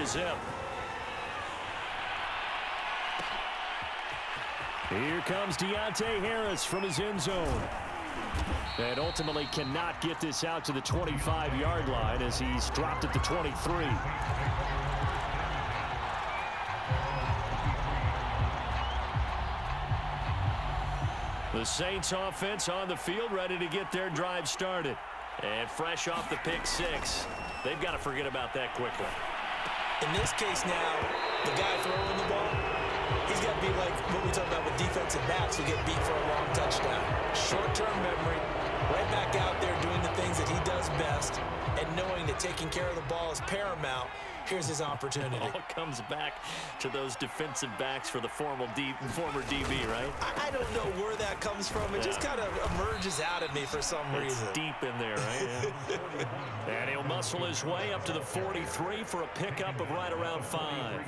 zip. Here comes Deontay Harris from his end zone. And ultimately cannot get this out to the 25-yard line as he's dropped at the 23. The Saints offense on the field, ready to get their drive started. And fresh off the pick six. They've got to forget about that quickly. In this case now, the guy throwing the ball, he's got to be like what we talk about with defensive backs who get beat for a long touchdown. Short-term memory, right back out there doing the things that he does best, and knowing that taking care of the ball is paramount. Here's his opportunity. It all comes back to those defensive backs for the former DB, right? I don't know where that comes from. It just kind of emerges out of me for some reason. It's deep in there, right? Yeah. And he'll muscle his way up to the 43 for a pickup of right around 5.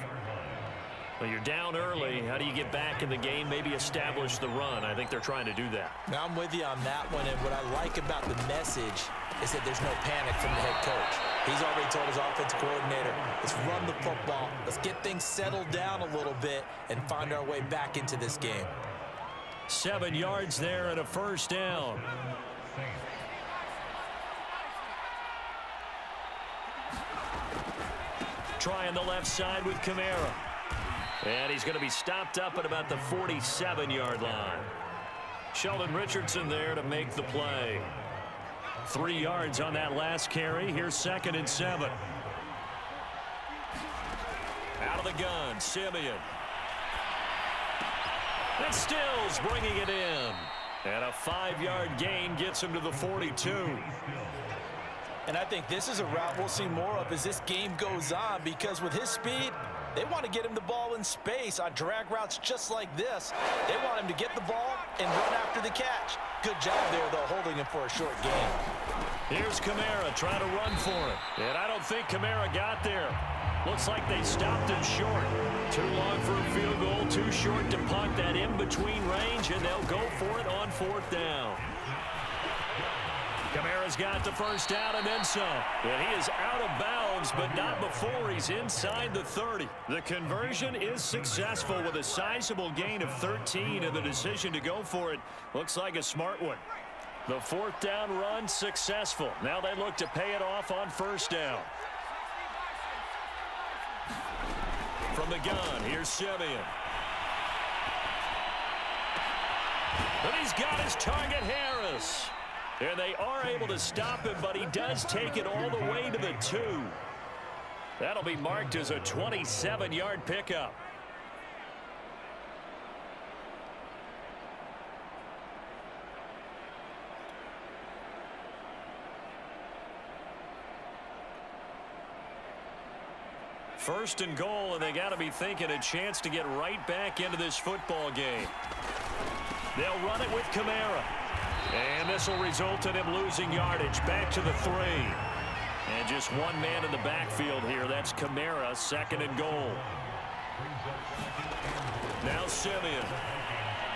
Well, you're down early. How do you get back in the game? Maybe establish the run. I think they're trying to do that. Now, I'm with you on that one, and what I like about the message is that there's no panic from the head coach. He's already told his offensive coordinator, let's run the football, let's get things settled down a little bit and find our way back into this game. 7 yards there and a first down. Trying the left side with Kamara. And he's going to be stopped up at about the 47-yard line. Sheldon Richardson there to make the play. 3 yards on that last carry. Here's 2nd and 7. Out of the gun, Simeon. And Stills bringing it in. And a 5-yard gain gets him to the 42. And I think this is a route we'll see more of as this game goes on, because with his speed, they want to get him the ball in space on drag routes just like this. They want him to get the ball and run after the catch. Good job there, though, holding him for a short gain. Here's Kamara trying to run for it. And I don't think Kamara got there. Looks like they stopped him short. Too long for a field goal, too short to punt that in-between range, and they'll go for it on 4th down. Kamara's got the first down and then some. And he is out of bounds, but not before he's inside the 30. The conversion is successful with a sizable gain of 13, and the decision to go for it looks like a smart one. The 4th down run successful. Now they look to pay it off on 1st down. From the gun, here's Simeon. And he's got his target, Harris. And they are able to stop him, but he does take it all the way to the 2. That'll be marked as a 27-yard pickup. First and goal, and they got to be thinking a chance to get right back into this football game. They'll run it with Kamara. And this will result in him losing yardage back to the 3. And just one man in the backfield here. That's Kamara, 2nd and goal. Now Simeon.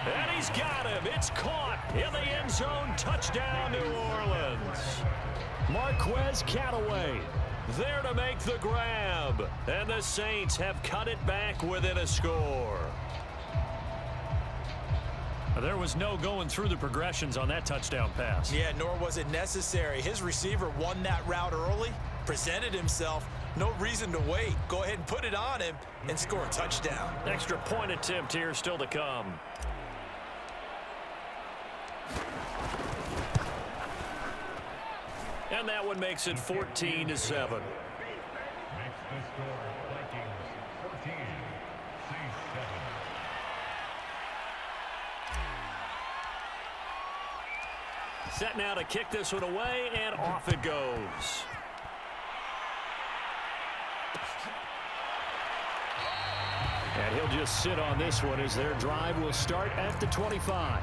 And he's got him. It's caught in the end zone. Touchdown, New Orleans. Marquez Callaway there to make the grab. And the Saints have cut it back within a score. There was no going through the progressions on that touchdown pass. Yeah, nor was it necessary. His receiver won that route early, presented himself. No reason to wait. Go ahead and put it on him and score a touchdown. Extra point attempt here still to come. And that one makes it 14-7. Set now to kick this one away, and off it goes. And he'll just sit on this one as their drive will start at the 25.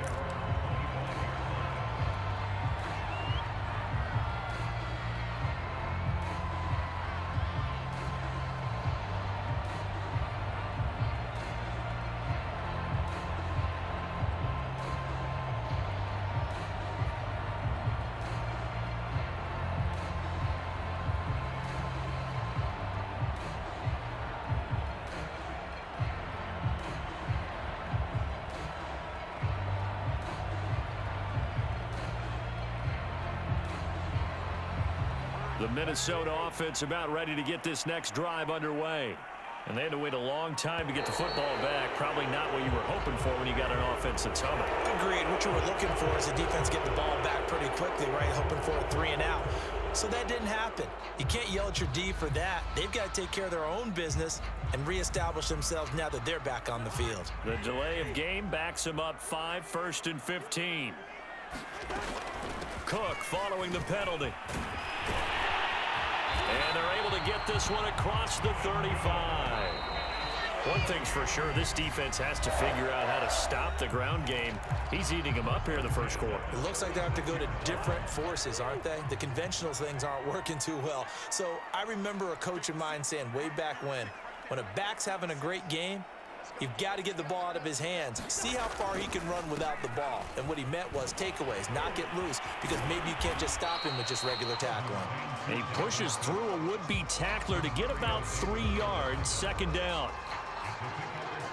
The Minnesota offense about ready to get this next drive underway. And they had to wait a long time to get the football back. Probably not what you were hoping for when you got an offense that's humming. Agreed. What you were looking for is the defense get the ball back pretty quickly, right? Hoping for a 3 and out. So that didn't happen. You can't yell at your D for that. They've got to take care of their own business and reestablish themselves now that they're back on the field. The delay of game backs them up 5, 1st and 15. Cook following the penalty. And they're able to get this one across the 35. One thing's for sure, this defense has to figure out how to stop the ground game. He's eating them up here in the first quarter. It looks like they have to go to different forces, aren't they? The conventional things aren't working too well. So I remember a coach of mine saying way back when a back's having a great game, you've got to get the ball out of his hands. See how far he can run without the ball. And what he meant was takeaways, not get loose, because maybe you can't just stop him with just regular tackling. And he pushes through a would-be tackler to get about 3 yards, second down.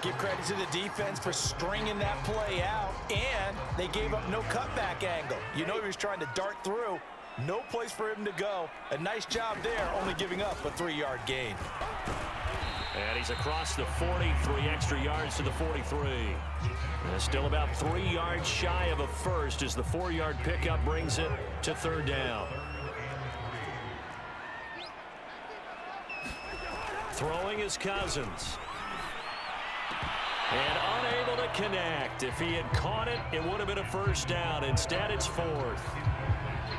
Give credit to the defense for stringing that play out, and they gave up no cutback angle. You know he was trying to dart through. No place for him to go. A nice job there, only giving up a 3-yard gain. And he's across the 40, 3 extra yards to the 43. And still about 3 yards shy of a first as the 4-yard pickup brings it to third down. Throwing is Cousins. And unable to connect. If he had caught it, it would have been a first down. Instead, it's 4th.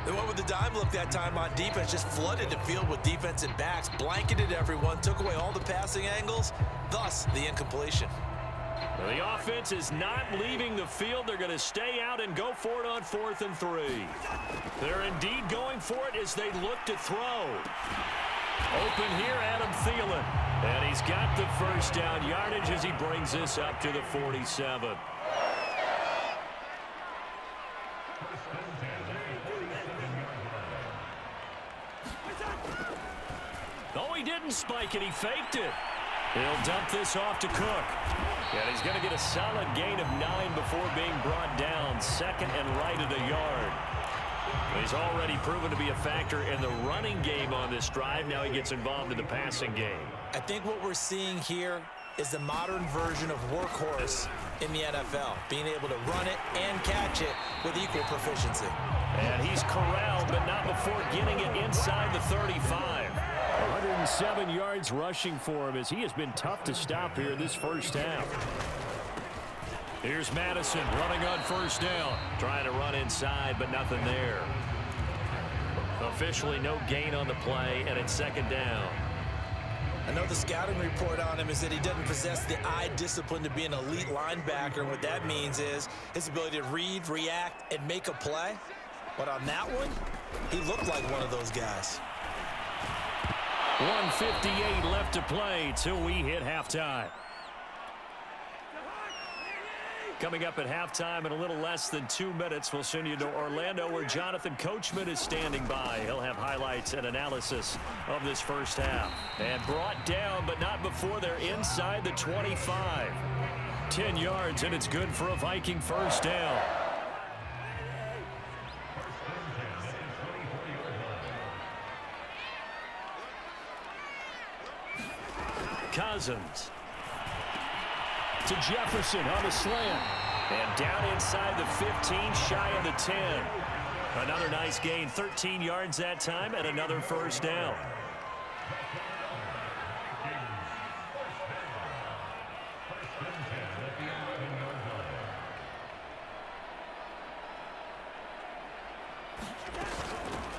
They went with the dime look that time on defense, just flooded the field with defensive backs, blanketed everyone, took away all the passing angles, thus the incompletion. Well, the offense is not leaving the field. They're going to stay out and go for it on 4th and 3. They're indeed going for it as they look to throw. Open here, Adam Thielen. And he's got the first down yardage as he brings this up to the 47. Oh, he didn't spike it. He faked it. He'll dump this off to Cook. And he's going to get a solid gain of 9 before being brought down. Second and right at a yard. He's already proven to be a factor in the running game on this drive. Now he gets involved in the passing game. I think what we're seeing here is the modern version of workhorse in the NFL, being able to run it and catch it with equal proficiency. And he's corralled, but not before getting it inside the 35. 107 yards rushing for him as he has been tough to stop here in this first half. Here's Madison running on first down. Trying to run inside, but nothing there. Officially no gain on the play, and it's second down. I know the scouting report on him is that he doesn't possess the eye discipline to be an elite linebacker. And what that means is his ability to read, react, and make a play. But on that one, he looked like one of those guys. 1:58 left to play till we hit halftime. Coming up at halftime in a little less than 2 minutes, we'll send you to Orlando where Jonathan Coachman is standing by. He'll have highlights and analysis of this first half. And brought down, but not before they're inside the 25. 10 yards, and it's good for a Viking first down. Cousins to Jefferson on the slant. And down inside the 15, shy of the 10. Another nice gain, 13 yards that time, and another first down.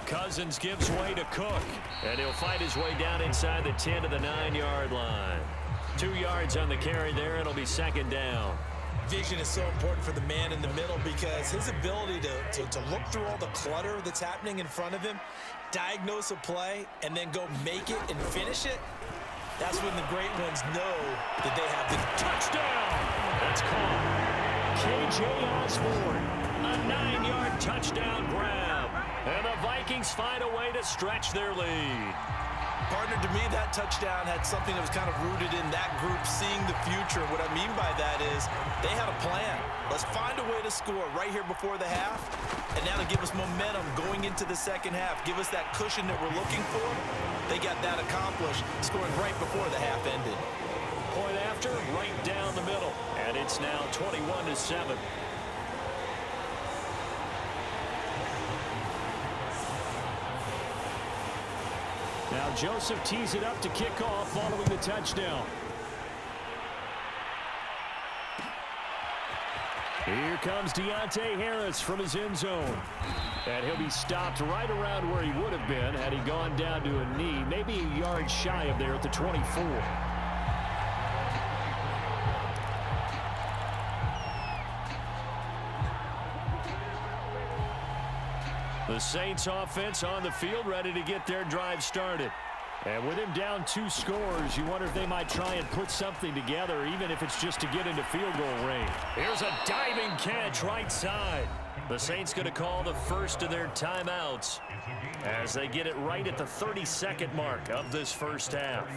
Cousins gives way to Cook, and he'll fight his way down inside the 10 to the 9-yard line. 2 yards on the carry there, and it'll be second down. Vision is so important for the man in the middle because his ability to look through all the clutter that's happening in front of him, diagnose a play, and then go make it and finish it, that's when the great ones know that they have the touchdown. That's caught. K.J. Osborne, a 9-yard touchdown grab. And the Vikings find a way to stretch their lead. Partner, to me, that touchdown had something that was kind of rooted in that group seeing the future. What I mean by that is they had a plan. Let's find a way to score right here before the half. And now to give us momentum going into the second half, give us that cushion that we're looking for. They got that accomplished, scoring right before the half ended. Point after, right down the middle. And it's now 21-7. Now Joseph tees it up to kick off following the touchdown. Here comes Deontay Harris from his end zone. And he'll be stopped right around where he would have been had he gone down to a knee, maybe a yard shy of there at the 24. The Saints offense on the field, ready to get their drive started. And with him down 2 scores, you wonder if they might try and put something together, even if it's just to get into field goal range. Here's a diving catch right side. The Saints going to call the first of their timeouts as they get it right at the 32nd mark of this first half.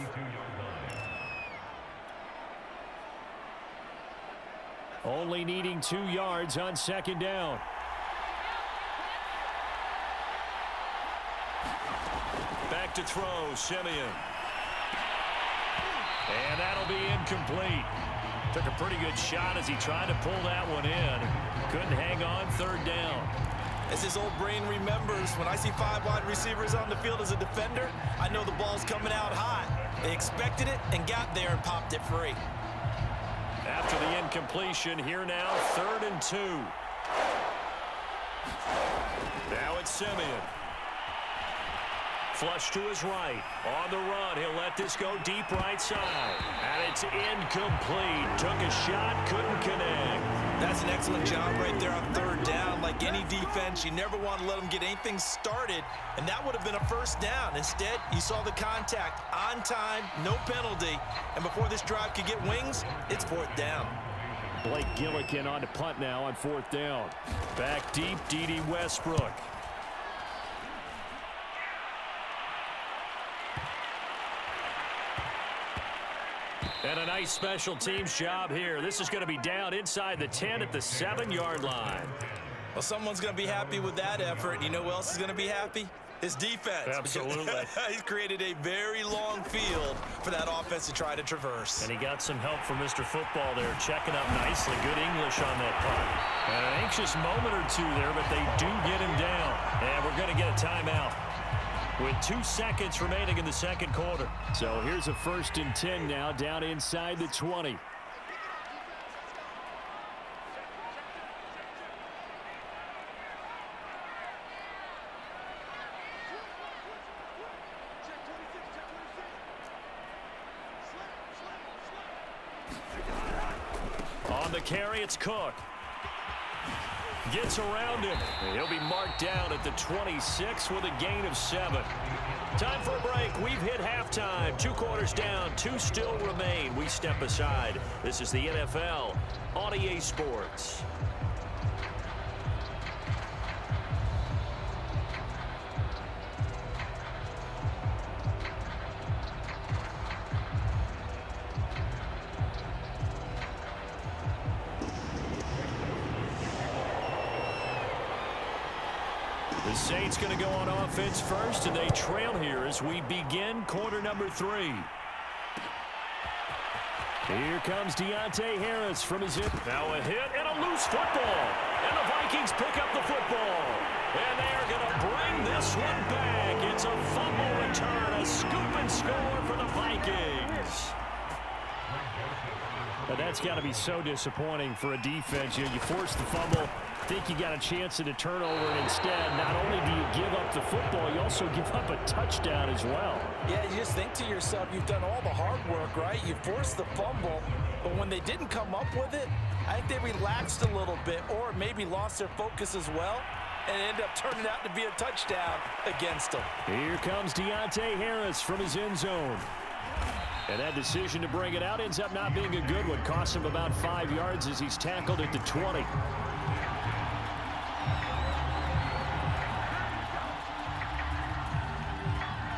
Only needing 2 yards on second down. Back to throw, Simeon. And that'll be incomplete. Took a pretty good shot as he tried to pull that one in. Couldn't hang on third down. As his old brain remembers, when I see 5 wide receivers on the field as a defender, I know the ball's coming out hot. They expected it and got there and popped it free. After the incompletion, here now, 3rd and 2. Now it's Simeon. Flush to his right. On the run, he'll let this go deep right side. And it's incomplete. Took a shot, couldn't connect. That's an excellent job right there on 3rd down. Like any defense, you never want to let them get anything started, and that would have been a first down. Instead, you saw the contact on time, no penalty, and before this drive could get wings, it's 4th down. Blake Gillikin on to punt now on 4th down. Back deep, D.D. Westbrook. And a nice special teams job here. This is going to be down inside the 10 at the 7-yard line. Well, someone's going to be happy with that effort. You know who else is going to be happy? His defense. Absolutely. He's created a very long field for that offense to try to traverse. And he got some help from Mr. Football there, checking up nicely. Good English on that punt. And an anxious moment or two there, but they do get him down. And we're going to get a timeout with 2 seconds remaining in the second quarter. So here's a 1st and 10 now, down inside the 20. On the carry, it's Cook. Gets around him. He'll be marked down at the 26 with a gain of 7. Time for a break. We've hit halftime. 2 quarters down. 2 still remain. We step aside. This is the NFL on EA Sports. The Saints going to go on offense first, and they trail here as we begin quarter number 3. Here comes Deontay Harris from his hip. Now a hit and a loose football. And the Vikings pick up the football. And they are going to bring this one back. It's a fumble return, a scoop and score for the Vikings. But that's got to be so disappointing for a defense. You force the fumble, think you got a chance at a turnover, and instead, not only do you give up the football, you also give up a touchdown as well. Yeah, you just think to yourself, you've done all the hard work, right? You forced the fumble, but when they didn't come up with it, I think they relaxed a little bit or maybe lost their focus as well, and it ended up turning out to be a touchdown against them. Here comes Deontay Harris from his end zone. And that decision to bring it out ends up not being a good one. Costs him about 5 yards as he's tackled at the 20.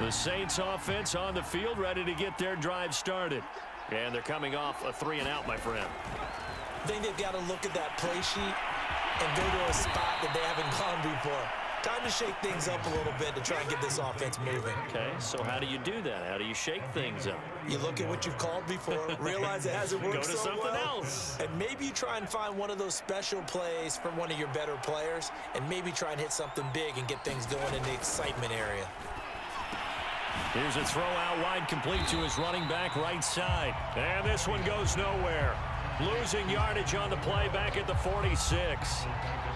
The Saints offense on the field, ready to get their drive started. And they're coming off a 3-and-out, my friend. I think they've got to look at that play sheet and go to a spot that they haven't gone before. Time to shake things up a little bit to try and get this offense moving. Okay, so how do you do that? How do you shake things up? You look at what you've called before, realize it hasn't worked so well. Go to something else. And maybe you try and find one of those special plays from one of your better players, and maybe try and hit something big and get things going in the excitement area. Here's a throw out wide, complete to his running back right side. And this one goes nowhere. Losing yardage on the play back at the 46.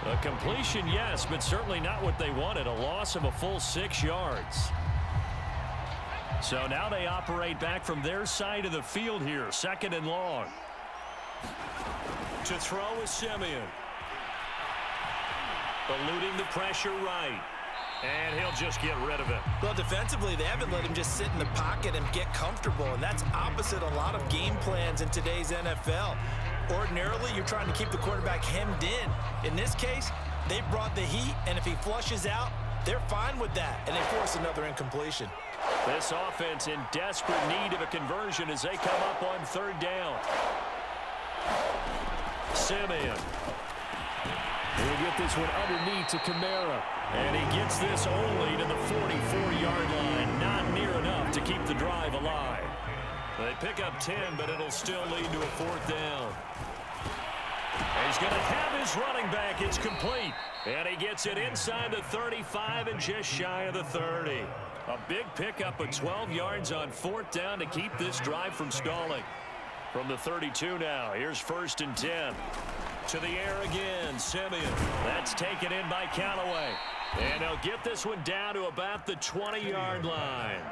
A completion, yes, but certainly not what they wanted. A loss of a full 6 yards. So now they operate back from their side of the field here. 2nd and long. To throw is Simeon. Eluding the pressure right. And he'll just get rid of it. Well, defensively, they haven't let him just sit in the pocket and get comfortable, and that's opposite a lot of game plans in today's NFL. Ordinarily, you're trying to keep the quarterback hemmed in. In this case, they brought the heat, and if he flushes out, they're fine with that, and they force another incompletion. This offense in desperate need of a conversion as they come up on 3rd down. Simeon. He'll get this one underneath to Kamara. And he gets this only to the 44-yard line. Not near enough to keep the drive alive. They pick up 10, but it'll still lead to a 4th down. He's going to have his running back. It's complete. And he gets it inside the 35 and just shy of the 30. A big pickup of 12 yards on 4th down to keep this drive from stalling. From the 32 now, here's 1st and 10. To the air again, Simeon. That's taken in by Callaway. And they'll get this one down to about the 20-yard line.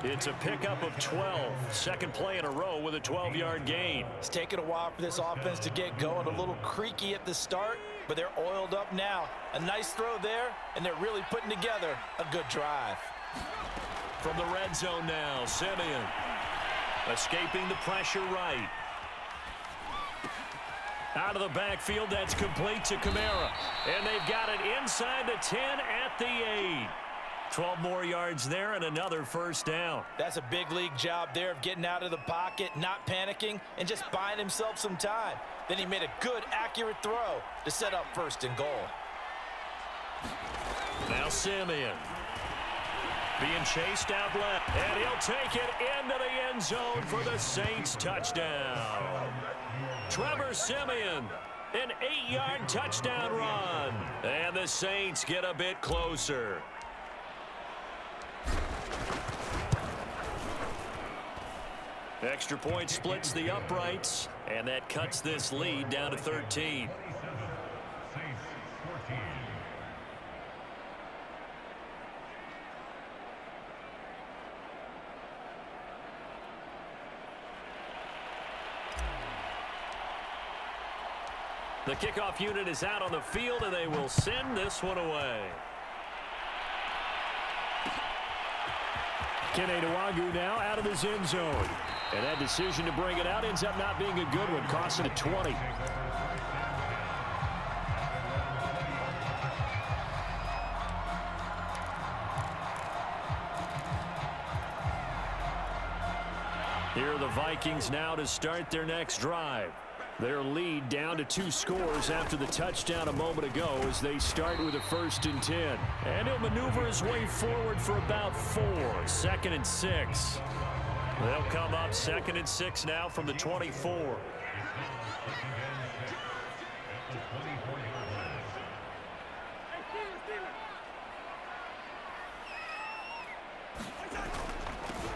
It's a pickup of 12. 2nd play in a row with a 12-yard gain. It's taken a while for this offense to get going. A little creaky at the start, but they're oiled up now. A nice throw there, and they're really putting together a good drive. From the red zone now, Simeon. Escaping the pressure right. Out of the backfield, that's complete to Kamara. And they've got it inside the 10 at the 8. 12 more yards there and another 1st down. That's a big league job there of getting out of the pocket, not panicking, and just buying himself some time. Then he made a good, accurate throw to set up 1st and goal. Now Simeon. Being chased out left. And he'll take it into the end zone for the Saints touchdown. Trevor Simeon, an 8-yard touchdown run. And the Saints get a bit closer. Extra point splits the uprights, and that cuts this lead down to 13. The kickoff unit is out on the field, and they will send this one away. Keneduagu now out of his end zone. And that decision to bring it out ends up not being a good one, costing it 20. Here are the Vikings now to start their next drive. Their lead down to 2 scores after the touchdown a moment ago as they start with a 1st and 10. And he'll maneuver his way forward for about 4. 2nd and 6. They'll come up 2nd and 6 now from the 24.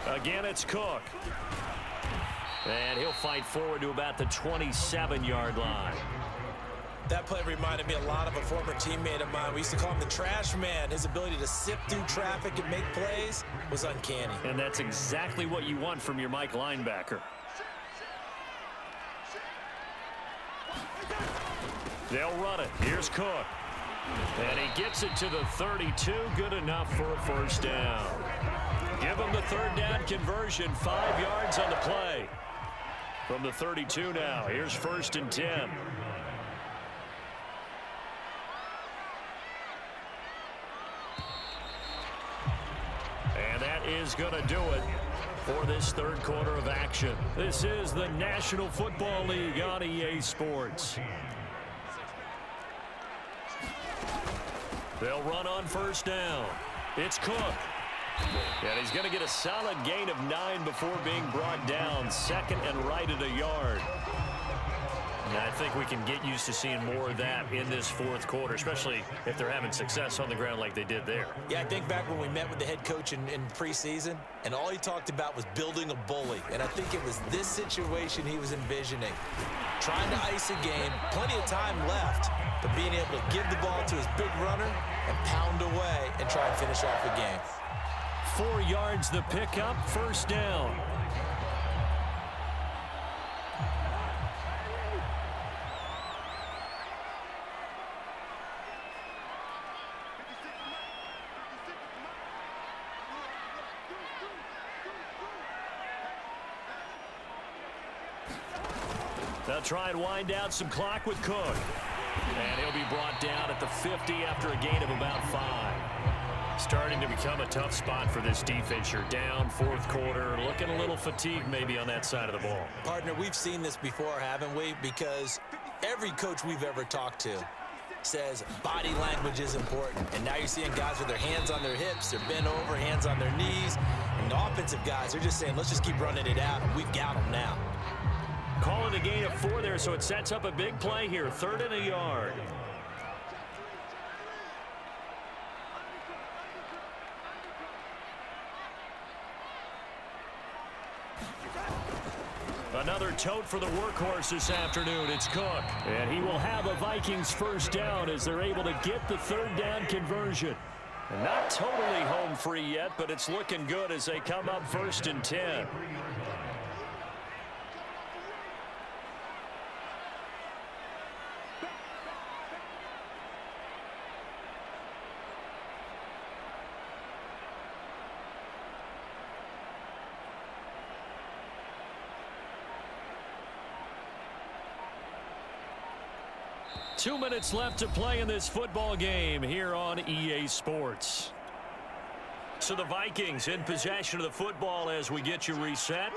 Again, it's Cook. And he'll fight forward to about the 27-yard line. That play reminded me a lot of a former teammate of mine. We used to call him the trash man. His ability to sift through traffic and make plays was uncanny. And that's exactly what you want from your Mike linebacker. They'll run it. Here's Cook. And he gets it to the 32. Good enough for a 1st down. Give him the 3rd down conversion. 5 yards on the play. From the 32 now, here's 1st and 10. And that is going to do it for this 3rd quarter of action. This is the National Football League on EA Sports. They'll run on first down. It's Cook. And he's going to get a solid gain of 9 before being brought down. Second and right at a yard. And I think we can get used to seeing more of that in this fourth quarter, especially if they're having success on the ground like they did there. Yeah, I think back when we met with the head coach in preseason, and all he talked about was building a bully. And I think it was this situation he was envisioning. Trying to ice a game, plenty of time left, but being able to give the ball to his big runner and pound away and try and finish off the game. 4 yards the pickup, first down. They'll try and wind down some clock with Cook. And he'll be brought down at the 50 after a gain of about 5. Starting to become a tough spot for this defense. You're down fourth quarter, looking a little fatigued maybe on that side of the ball. Partner, we've seen this before, haven't we? Because every coach we've ever talked to says body language is important. And now you're seeing guys with their hands on their hips, they're bent over, hands on their knees. And the offensive guys, they're just saying, let's just keep running it out, and we've got them now. Calling a gain of 4 there, so it sets up a big play here. 3rd and a yard. Another tote for the workhorse this afternoon. It's Cook. And he will have a Vikings first down as they're able to get the 3rd down conversion. And not totally home free yet, but it's looking good as they come up 1st and 10. Two minutes left to play in this football game here on EA Sports. So the Vikings in possession of the football as we get you reset.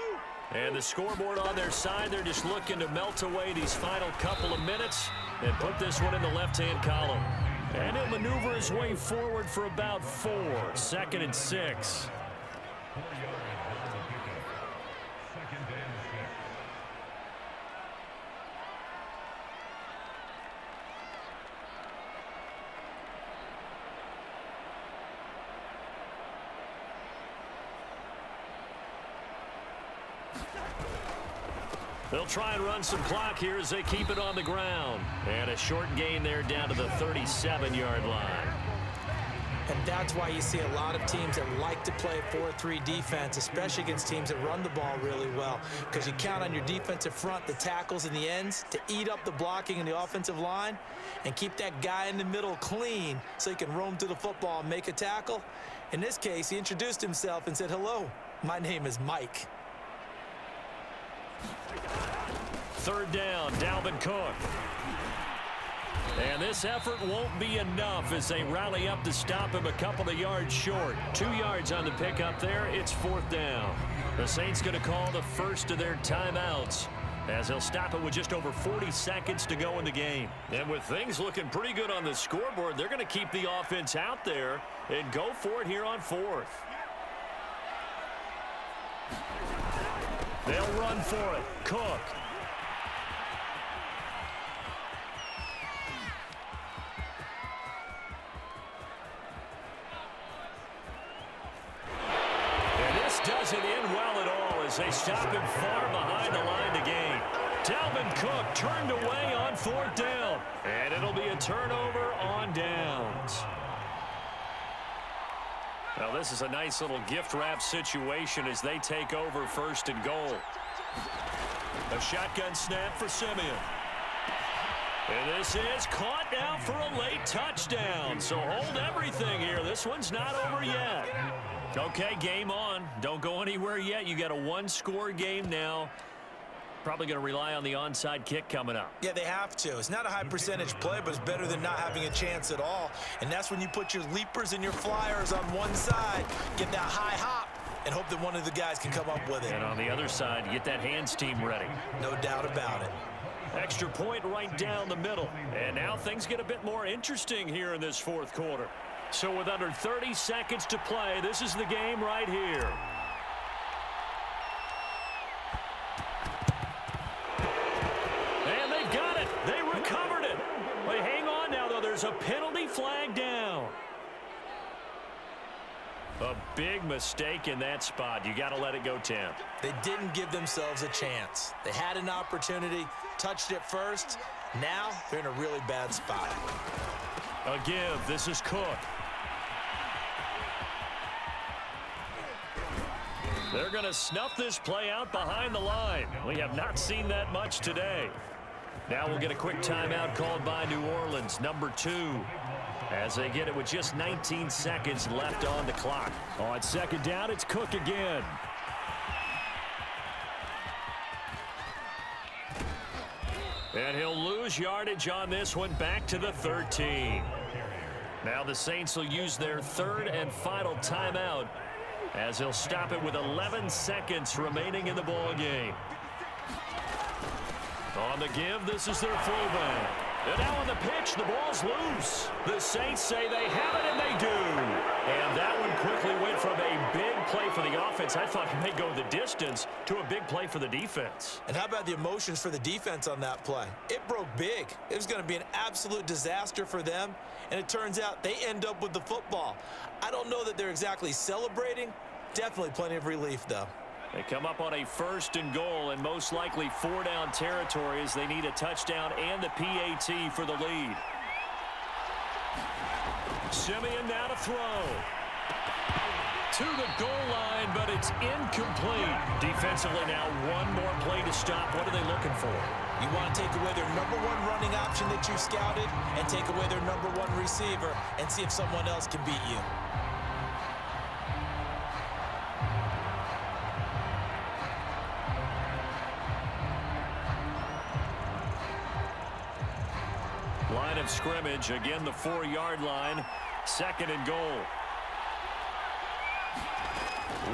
And the scoreboard on their side, they're just looking to melt away these final couple of minutes and put this one in the left-hand column. And he'll maneuver his way forward for about 4. 2nd and 6. They'll try and run some clock here as they keep it on the ground. And a short gain there down to the 37-yard line. And that's why you see a lot of teams that like to play a 4-3 defense, especially against teams that run the ball really well, because you count on your defensive front, the tackles and the ends, to eat up the blocking in the offensive line and keep that guy in the middle clean so he can roam through the football and make a tackle. In this case, he introduced himself and said, "Hello, my name is Mike." 3rd down, Dalvin Cook. And this effort won't be enough as they rally up to stop him a couple of yards short. 2 yards on the pickup there. It's 4th down. The Saints going to call the first of their timeouts as they'll stop it with just over 40 seconds to go in the game. And with things looking pretty good on the scoreboard, they're going to keep the offense out there and go for it here on 4th. They'll run for it. Cook. Doesn't end well at all as they stop him far behind the line to gain. Dalvin Cook turned away on 4th down. And it'll be a turnover on downs. Now this is a nice little gift wrap situation as they take over 1st and goal. A shotgun snap for Simeon. And this is caught now for a late touchdown. So hold everything here. This one's not over yet. Okay, game on. Don't go anywhere yet. You got a 1-score game now. Probably going to rely on the onside kick coming up. Yeah, they have to. It's not a high percentage play, but it's better than not having a chance at all. And that's when you put your leapers and your flyers on one side, get that high hop, and hope that one of the guys can come up with it. And on the other side, get that hands team ready. No doubt about it. Extra point right down the middle. And now things get a bit more interesting here in this fourth quarter. So with under 30 seconds to play, this is the game right here. And they've got it. They recovered it. They hang on now, though. There's a penalty flag down. A big mistake in that spot. You got to let it go, Tim. They didn't give themselves a chance. They had an opportunity, touched it first. Now they're in a really bad spot. A give. This is Cook. They're going to snuff this play out behind the line. We have not seen that much today. Now we'll get a quick timeout called by New Orleans, number 2. As they get it with just 19 seconds left on the clock. On second down, it's Cook again. And he'll lose yardage on this one, back to the 13. Now the Saints will use their third and final timeout as they'll stop it with 11 seconds remaining in the ball game. On the give, this is their fullback. And now on the pitch, the ball's loose. The Saints say they have it, and they do. And that one quickly went from a big play for the offense, I thought it may go the distance, to a big play for the defense. And how about the emotions for the defense on that play? It broke big. It was going to be an absolute disaster for them, and it turns out they end up with the football. I don't know that they're exactly celebrating. Definitely plenty of relief, though. They come up on a 1st and goal, and most likely 4-down territory as they need a touchdown and the PAT for the lead. Simeon now to throw. To the goal line, but it's incomplete. Defensively now, one more play to stop. What are they looking for? You want to take away their number 1 running option that you scouted and take away their number 1 receiver and see if someone else can beat you. Line of scrimmage, again the 4-yard line, 2nd and goal.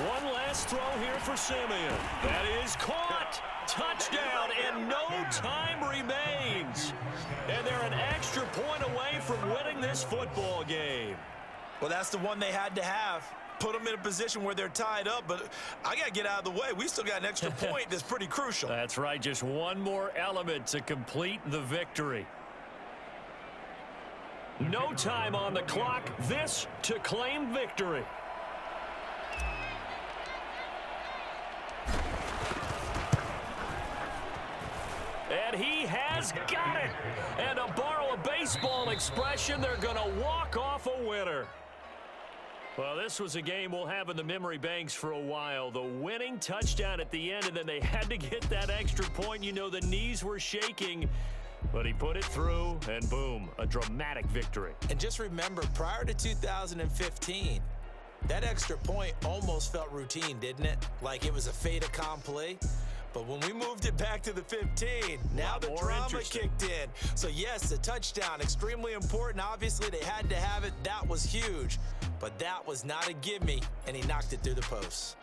One last throw here for Simeon. That is caught. Touchdown, and no time remains. And they're an extra point away from winning this football game. Well, that's the one they had to have. Put them in a position where they're tied up, but I got to get out of the way. We still got an extra point that's pretty crucial. That's right, just one more element to complete the victory. No time on the clock. This to claim victory. And he has got it. And to borrow a baseball expression, they're going to walk off a winner. Well, this was a game we'll have in the memory banks for a while. The winning touchdown at the end, and then they had to get that extra point. You know, the knees were shaking. But he put it through, and boom, a dramatic victory. And just remember, prior to 2015, that extra point almost felt routine, didn't it? Like it was a fait accompli. But when we moved it back to the 15, now the drama kicked in. So yes, a touchdown, extremely important. Obviously, they had to have it. That was huge. But that was not a gimme, and he knocked it through the post.